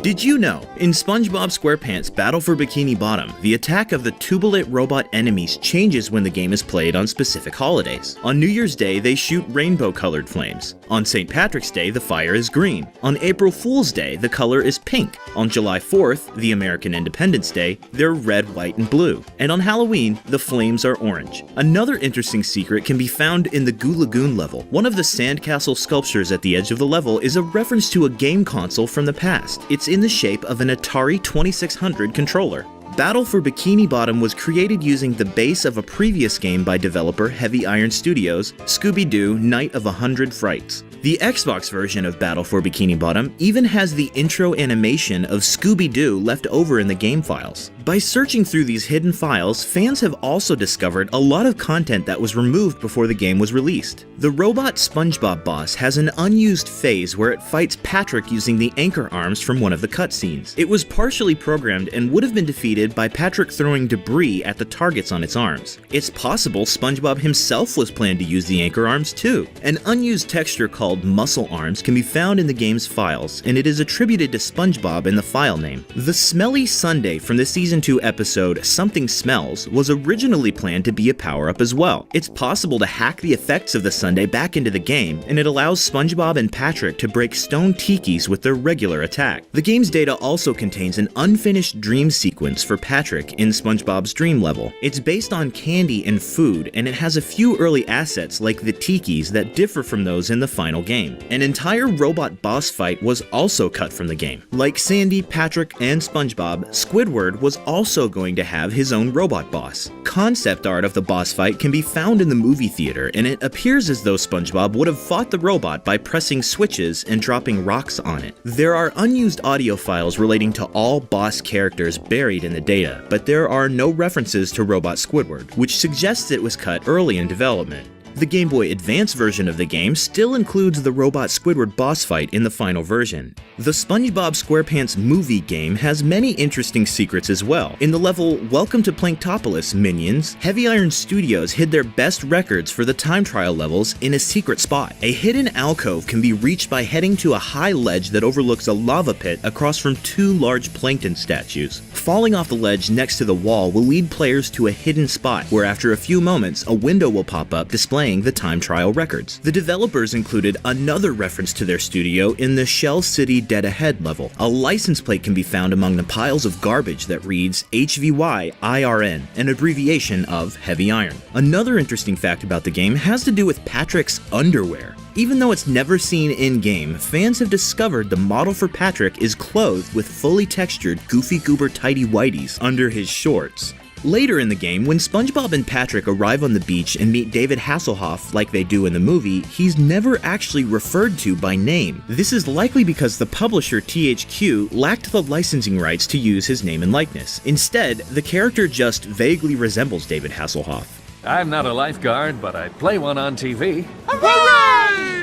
Did you know, in SpongeBob SquarePants Battle for Bikini Bottom, the attack of the tubulant robot enemies changes when the game is played on specific holidays. On New Year's Day, they shoot rainbow-colored flames. On St. Patrick's Day, the fire is green. On April Fool's Day, the color is pink. On July 4th, the American Independence Day, they're red, white, and blue. And on Halloween, the flames are orange. Another interesting secret can be found in the Goo Lagoon level. One of the sandcastle sculptures at the edge of the level is a reference to a game console from the past. It's in the shape of an Atari 2600 controller. Battle for Bikini Bottom was created using the base of a previous game by developer Heavy Iron Studios, Scooby-Doo Night of 100 Frights. The Xbox version of Battle for Bikini Bottom even has the intro animation of Scooby-Doo left over in the game files. By searching through these hidden files, fans have also discovered a lot of content that was removed before the game was released. The robot SpongeBob boss has an unused phase where it fights Patrick using the anchor arms from one of the cutscenes. It was partially programmed and would have been defeated by Patrick throwing debris at the targets on its arms. It's possible SpongeBob himself was planned to use the anchor arms too. An unused texture called muscle arms can be found in the game's files, and it is attributed to SpongeBob in the file name. The smelly sundae from the Season 2 episode Something Smells was originally planned to be a power-up as well. It's possible to hack the effects of the sundae back into the game, and it allows SpongeBob and Patrick to break stone tikis with their regular attack. The game's data also contains an unfinished dream sequence for Patrick in SpongeBob's dream level. It's based on candy and food, and it has a few early assets like the tikis that differ from those in the final game. An entire robot boss fight was also cut from the game. Like Sandy, Patrick, and SpongeBob, Squidward was also going to have his own robot boss. Concept art of the boss fight can be found in the movie theater, and it appears as though SpongeBob would have fought the robot by pressing switches and dropping rocks on it. There are unused audio files relating to all boss characters buried in the data, but there are no references to Robot Squidward, which suggests it was cut early in development. The Game Boy Advance version of the game still includes the Robot Squidward boss fight in the final version. The SpongeBob SquarePants movie game has many interesting secrets as well. In the level Welcome to Planktopolis, Minions, Heavy Iron Studios hid their best records for the time trial levels in a secret spot. A hidden alcove can be reached by heading to a high ledge that overlooks a lava pit across from two large plankton statues. Falling off the ledge next to the wall will lead players to a hidden spot where after a few moments a window will pop up displaying the time trial records. The developers included another reference to their studio in the Shell City Dead Ahead level. A license plate can be found among the piles of garbage that reads HVY-IRN, an abbreviation of Heavy Iron. Another interesting fact about the game has to do with Patrick's underwear. Even though it's never seen in-game, fans have discovered the model for Patrick is clothed with fully textured Goofy Goober tighty-whities under his shorts. Later in the game, when SpongeBob and Patrick arrive on the beach and meet David Hasselhoff like they do in the movie, he's never actually referred to by name. This is likely because the publisher THQ lacked the licensing rights to use his name and likeness. Instead, the character just vaguely resembles David Hasselhoff. I'm not a lifeguard, but I play one on TV. Hooray!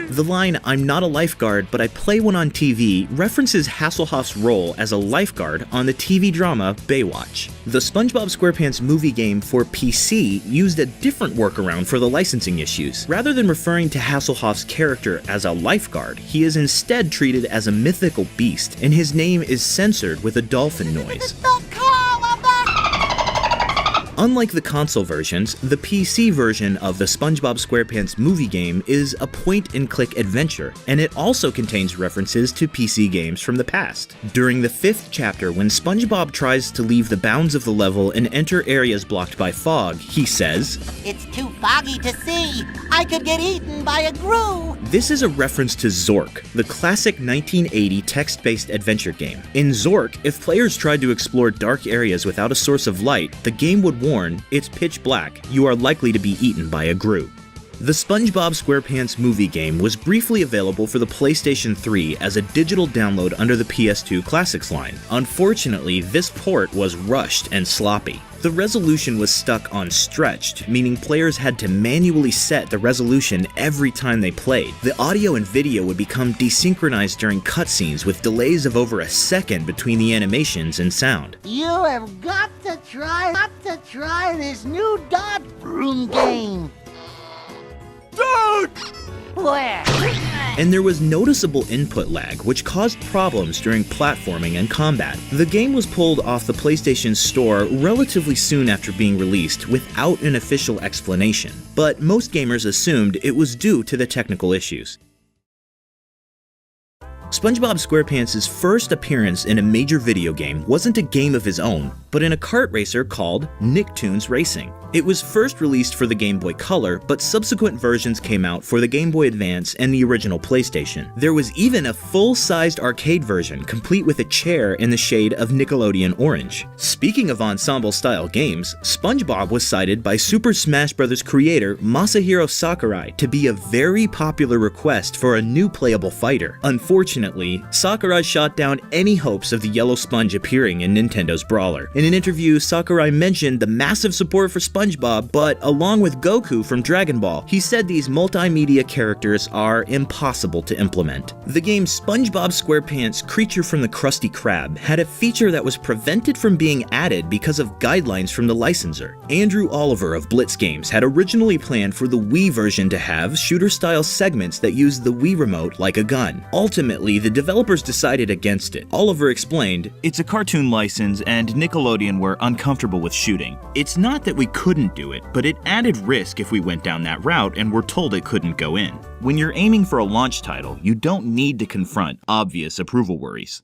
The line, "I'm not a lifeguard, but I play one on TV," references Hasselhoff's role as a lifeguard on the TV drama Baywatch. The SpongeBob SquarePants movie game for PC used a different workaround for the licensing issues. Rather than referring to Hasselhoff's character as a lifeguard, he is instead treated as a mythical beast, and his name is censored with a dolphin noise. Unlike the console versions, the PC version of the SpongeBob SquarePants movie game is a point-and-click adventure, and it also contains references to PC games from the past. During the 5th chapter, when SpongeBob tries to leave the bounds of the level and enter areas blocked by fog, he says, "It's too foggy to see. I could get eaten by a Gru." This is a reference to Zork, the classic 1980 text-based adventure game. In Zork, if players tried to explore dark areas without a source of light, the game would warn, "It's pitch black. You are likely to be eaten by a Gru." The SpongeBob SquarePants movie game was briefly available for the PlayStation 3 as a digital download under the PS2 Classics line. Unfortunately, this port was rushed and sloppy. The resolution was stuck on stretched, meaning players had to manually set the resolution every time they played. The audio and video would become desynchronized during cutscenes with delays of over a second between the animations and sound. You have got to try this new dot room game. Dude! Where? and there was noticeable input lag, which caused problems during platforming and combat. The game was pulled off the PlayStation Store relatively soon after being released without an official explanation, but most gamers assumed it was due to the technical issues. SpongeBob SquarePants' first appearance in a major video game wasn't a game of his own, but in a kart racer called Nicktoons Racing. It was first released for the Game Boy Color, but subsequent versions came out for the Game Boy Advance and the original PlayStation. There was even a full-sized arcade version, complete with a chair in the shade of Nickelodeon orange. Speaking of ensemble-style games, SpongeBob was cited by Super Smash Bros. Creator Masahiro Sakurai to be a very popular request for a new playable fighter. Unfortunately, Sakurai shot down any hopes of the yellow sponge appearing in Nintendo's Brawler. In an interview, Sakurai mentioned the massive support for SpongeBob, but along with Goku from Dragon Ball, he said these multimedia characters are impossible to implement. The game SpongeBob SquarePants Creature from the Krusty Krab had a feature that was prevented from being added because of guidelines from the licensor. Andrew Oliver of Blitz Games had originally planned for the Wii version to have shooter-style segments that used the Wii remote like a gun. Ultimately, the developers decided against it. Oliver explained, "It's a cartoon license and Nickelodeon were uncomfortable with shooting. It's not that we couldn't do it, but it added risk if we went down that route and were told it couldn't go in. When you're aiming for a launch title, you don't need to confront obvious approval worries."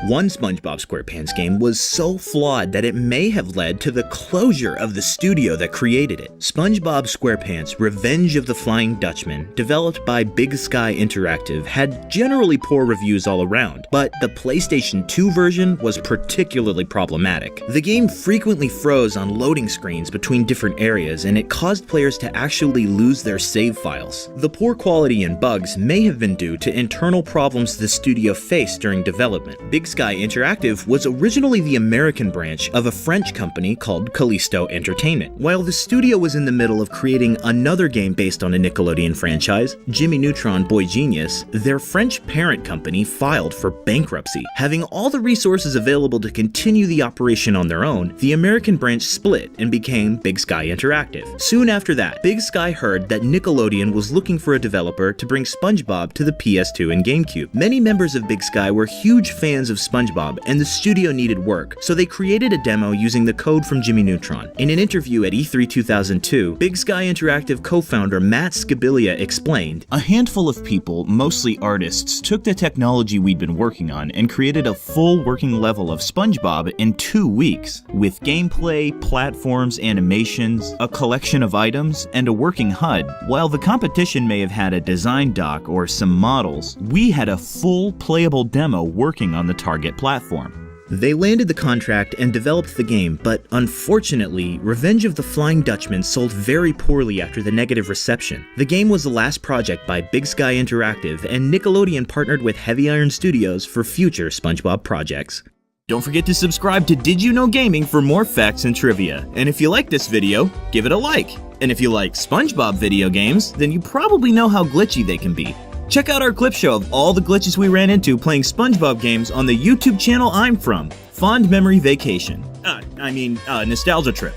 One SpongeBob SquarePants game was so flawed that it may have led to the closure of the studio that created it. SpongeBob SquarePants Revenge of the Flying Dutchman, developed by Big Sky Interactive, had generally poor reviews all around, but the PlayStation 2 version was particularly problematic. The game frequently froze on loading screens between different areas, and it caused players to actually lose their save files. The poor quality and bugs may have been due to internal problems the studio faced during development. Big Sky Interactive was originally the American branch of a French company called Callisto Entertainment. While the studio was in the middle of creating another game based on a Nickelodeon franchise, Jimmy Neutron Boy Genius, their French parent company filed for bankruptcy. Having all the resources available to continue the operation on their own, the American branch split and became Big Sky Interactive. Soon after that, Big Sky heard that Nickelodeon was looking for a developer to bring SpongeBob to the PS2 and GameCube. Many members of Big Sky were huge fans of SpongeBob, and the studio needed work, so they created a demo using the code from Jimmy Neutron. In an interview at E3 2002, Big Sky Interactive co-founder Matt Scabilia explained, "A handful of people, mostly artists, took the technology we'd been working on and created a full working level of SpongeBob in 2 weeks, with gameplay, platforms, animations, a collection of items, and a working HUD. While the competition may have had a design doc or some models, we had a full playable demo working on the target platform." They landed the contract and developed the game, but unfortunately, Revenge of the Flying Dutchman sold very poorly after the negative reception. The game was the last project by Big Sky Interactive, and Nickelodeon partnered with Heavy Iron Studios for future SpongeBob projects. Don't forget to subscribe to Did You Know Gaming for more facts and trivia. And if you like this video, give it a like. And if you like SpongeBob video games, then you probably know how glitchy they can be. Check out our clip show of all the glitches we ran into playing SpongeBob games on the YouTube channel I'm from, Fond Memory Vacation. Nostalgia Trip.